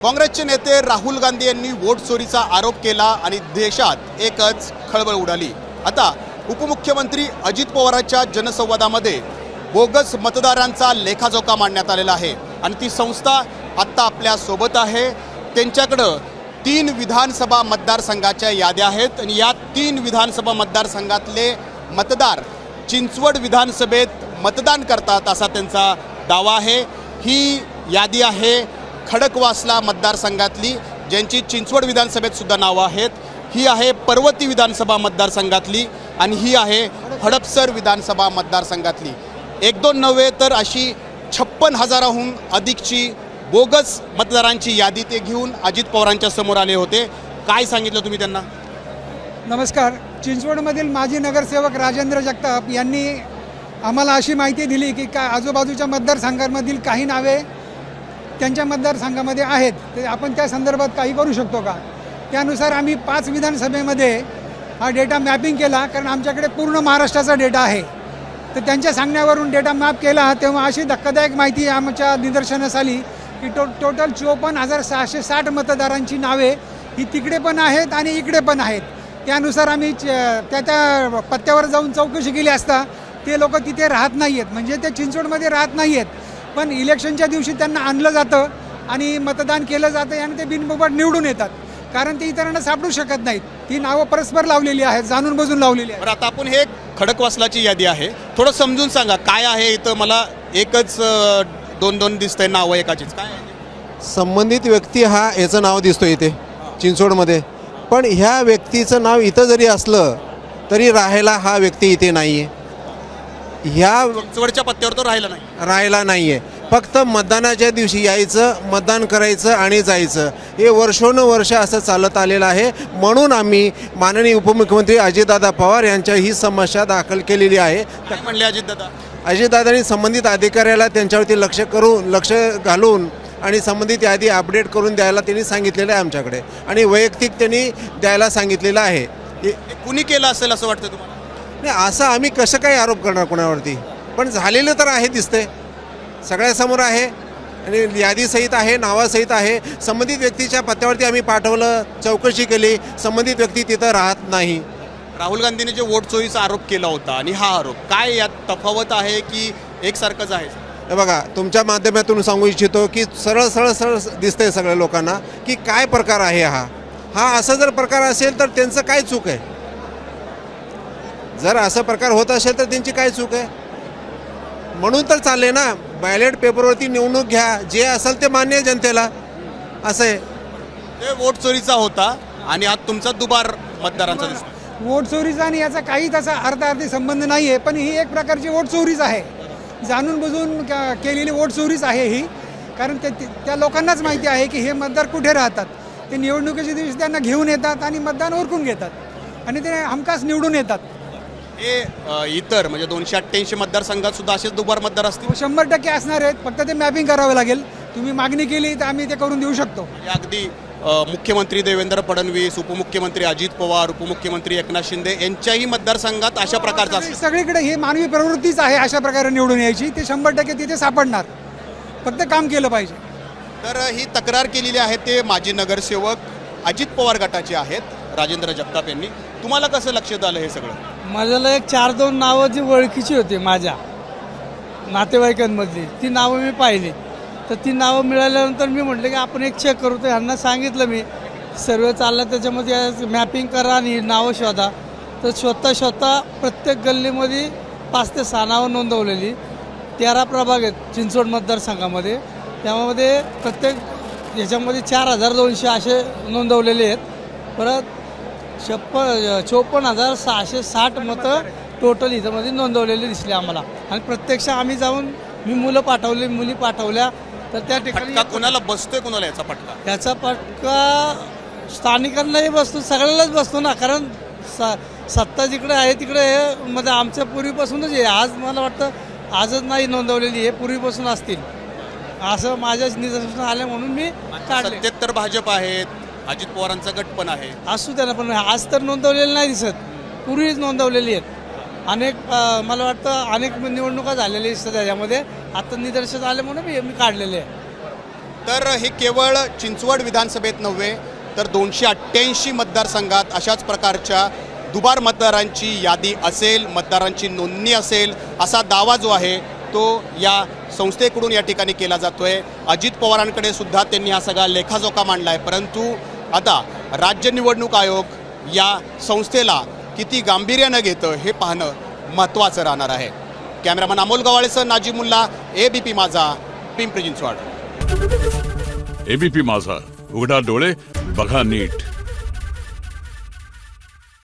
काँग्रेसचे नेते राहुल गांधी यांनी वोट चोरीचा आरोप केला आणि देशात एकच खळबळ उडाली। आता उपमुख्यमंत्री अजित पवारांच्या जनसंवादामध्ये बोगस मतदारांचा लेखाजोखा मांडण्यात आलेला आहे आणि ती संस्था आत्ता आपल्या सोबत आहे। त्यांच्याकडे 3 विधानसभा मतदारसंघाच्या याद्या आहेत आणि या 3 विधानसभा मतदारसंघातले मतदार चिंचवड विधानसभेत मतदान करतात असा त्यांचा दावा आहे। ही यादी आहे खडकवासला मतदारसंघातली, ज्यांची चिंचवड विधानसभेत सुद्धा नावं आहेत। ही आहे पर्वती विधानसभा मतदारसंघातली आणि ही आहे हडपसर विधानसभा मतदारसंघातली। 1-2 नव्हे तर अशी 56,000हून अधिकची बोगस मतदारांची यादी ते घेऊन अजित पवारांच्या समोर आले होते। काय सांगितलं तुम्ही त्यांना? नमस्कार। चिंचवडमधील माजी नगरसेवक राजेंद्र जगताप यांनी आम्हाला अशी माहिती दिली की आजूबाजूच्या मतदारसंघांमधील काही नावे त्यांच्या मतदारसंघामध्ये आहेत, ते आपण त्या संदर्भात काही करू शकतो का? त्यानुसार आम्ही 5 विधानसभेमध्ये हा डेटा मॅपिंग केला, कारण आमच्याकडे पूर्ण महाराष्ट्राचा डेटा आहे। तर त्यांच्या सांगण्यावरून डेटा मॅप केला तेव्हा अशी धक्कादायक माहिती आमच्या निदर्शनास आली की टोटल 54,660 मतदारांची नावे ही तिकडे पण आहेत आणि इकडे पण आहेत। त्यानुसार आम्ही त्या पत्त्यावर जाऊन चौकशी केली असता ते लोक तिथे राहत नाही आहेत, म्हणजे ते चिंचवडमध्ये राहत नाही आहेत, पण इलेक्शनच्या दिवशी त्यांना आणलं जातं आणि मतदान केलं जातं आणि ते बिनबुबाट निवडून येतात, कारण ते इतरांना सापडू शकत नाहीत। ती नावं परस्पर लावलेली आहेत, जाणून बुजून लावलेली आहेत। बरं, आता आपण हे खडकवासलाची यादी आहे, थोडं समजून सांगा काय आहे इथं? मला एकच 2-2 दिसतंय नावं एकाचीच। काय आहे? संबंधित व्यक्ती हा याचं नाव दिसतो इथे चिंचवडमध्ये, पण ह्या व्यक्तीचं नाव इथं जरी असलं तरी राहायला हा व्यक्ती इथे नाही आहे। ह्या चिंचवडच्या पत्त्यावर तो राहिला नाही आहे, फक्त मतदानाच्या दिवशी यायचं, मतदान करायचं आणि जायचं, हे वर्षोनवर्ष असं चालत आलेलं आहे। म्हणून आम्ही माननीय उपमुख्यमंत्री अजितदादा पवार यांच्या ही समस्या दाखल केलेली आहे। काय म्हणले अजितदादा? अजितदादांनी संबंधित अधिकाऱ्याला त्यांच्यावरती लक्ष घालून आणि संबंधित यादी अपडेट करून द्यायला त्यांनी सांगितलेलं आहे आमच्याकडे, आणि वैयक्तिक त्यांनी द्यायला सांगितलेलं आहे। कुणी केलं असेल असं वाटतं तुम्हाला? नाही, असं आम्ही कसं काय आरोप करणार कोणावरती? पण झालेलं तर आहे, दिसतंय, सगळ्यासमोर आहे आणि यादीसहित आहे, नावासहित आहे। संबंधित व्यक्तीच्या पत्त्यावरती आम्ही पाठवलं, चौकशी केली, संबंधित व्यक्ती तिथं राहत नाही। राहुल गांधींनी जे वोट चोरीचा आरोप केला होता आणि हा आरोप, काय यात तफावत आहे की एकसारखंच आहे? हे बघा, तुमच्या माध्यमातून सांगू इच्छितो की सरळ दिसतंय सगळ्या लोकांना की काय प्रकार आहे हा असं जर प्रकार असेल तर त्यांचं काय चूक आहे? जर असं प्रकार होत असेल तर त्यांची काय चूक आहे? म्हणून तर चालले ना, बॅलेट पेपरवरती निवडणूक घ्या, जे असेल ते मान्य आहे जनतेला, असं आहे। ते वोट चोरीचा होता आणि आज तुमचा दुबार मतदारांचा दिसतो। वोट चोरीचा आणि याचा काही तसा अर्थार्थी संबंध नाही आहे, पण ही एक प्रकारची वोट चोरीच आहे, जाणून बुजून केलेली वोट चोरीच आहे ही। कारण त्या लोकांनाच माहिती आहे की हे मतदार कुठे राहतात, ते निवडणुकीच्या दिवशी त्यांना घेऊन येतात आणि मतदान ओळखून घेतात आणि ते हमखास निवडून येतात। हे इतर म्हणजे 288 मतदारसंघात सुद्धा असेच दुबार मतदार असतील? 100% असणार आहेत, फक्त ते मॅपिंग करावं लागेल। तुम्ही मागणी केली तर आम्ही ते करून देऊ शकतो। अगदी मुख्यमंत्री देवेंद्र फडणवीस, उपमुख्यमंत्री अजित पवार, उपमुख्यमंत्री एकनाथ शिंदे यांच्याही मतदारसंघात अशा प्रकारचा असेल? सगळीकडे ही मानवी प्रवृत्तीच आहे अशा प्रकारे निवडून यायची, ते 100% तिथे सापडणार, फक्त काम केलं पाहिजे। तर ही तक्रार केलेली आहे ते माजी नगरसेवक अजित पवार गटाचे आहेत राजेंद्र जगताप यांनी। तुम्हाला कसं लक्षात आलं हे सगळं? माझ्याला एक 4-2 नावं जी ओळखीची होती माझ्या नातेवाईकांमधली, ती नावं मी पाहिली। तर ती नावं मिळाल्यानंतर मी म्हटलं की आपण एक चेक करू। तर ह्यांना सांगितलं मी, सर्वे चालला त्याच्यामध्ये मॅपिंग करा आणि नावं शोधा। तर शोधता प्रत्येक गल्लीमध्ये 5 ते 6 नावं नोंदवलेली, 13 प्रभाग आहेत चिंचवड मतदारसंघामध्ये, त्यामध्ये प्रत्येक ह्याच्यामध्ये 4,200 असे नोंदवलेले आहेत। परत 54,660 मतं टोटल इथंमध्ये नोंदवलेली दिसली आम्हाला। आणि प्रत्यक्ष आम्ही जाऊन मुली पाठवल्या, तर त्या ठिकाणी कोणाला बसतोय, कोणाला याचा फटका? याचा फटका स्थानिकांनाही बसतो, सगळ्यालाच बसतो ना, कारण सत्ता जिकडे आहे तिकडे हे मध्ये आमच्या पूर्वीपासूनच आहे। आज मला वाटतं आजच नाही नोंदवलेली, हे पूर्वीपासून असतील असं माझ्या निदर्शनास आलं, म्हणून मी काढले। 77 भाजप आहेत, अजित पवारांचा गट पण आहे, असू त्यांना, पण आज तर नोंदवलेली नाही दिसत, पूर्वीच नोंदवलेली आहेत। अनेक मला वाटतं अनेक निवडणुका झालेल्या दिसतात त्याच्यामध्ये, आता निदर्शनास आले म्हणून मी काढलेले आहे। तर हे केवळ चिंचवड विधानसभेत नव्हे तर 288 मतदारसंघात अशाच प्रकारच्या दुबार मतदारांची यादी असेल, मतदारांची नोंदणी असेल असा दावा जो आहे तो या संस्थेकडून या ठिकाणी केला जातोय. अजित पवारांकडे सुद्धा त्यांनी हा सगळा लेखाजोखा मांडला आहे. परंतु आता राज्य निवडणूक आयोग या संस्थेला किती गांभीर्यानं घेतं हे पाहणं महत्त्वाचं राहणार आहे. कॅमेरामन अमोल गवाळेसह नाजीमुल्ला, ABP माझा, पिंपरी चिंचवड. ABP माझा, उघडा डोळे बघा नीट.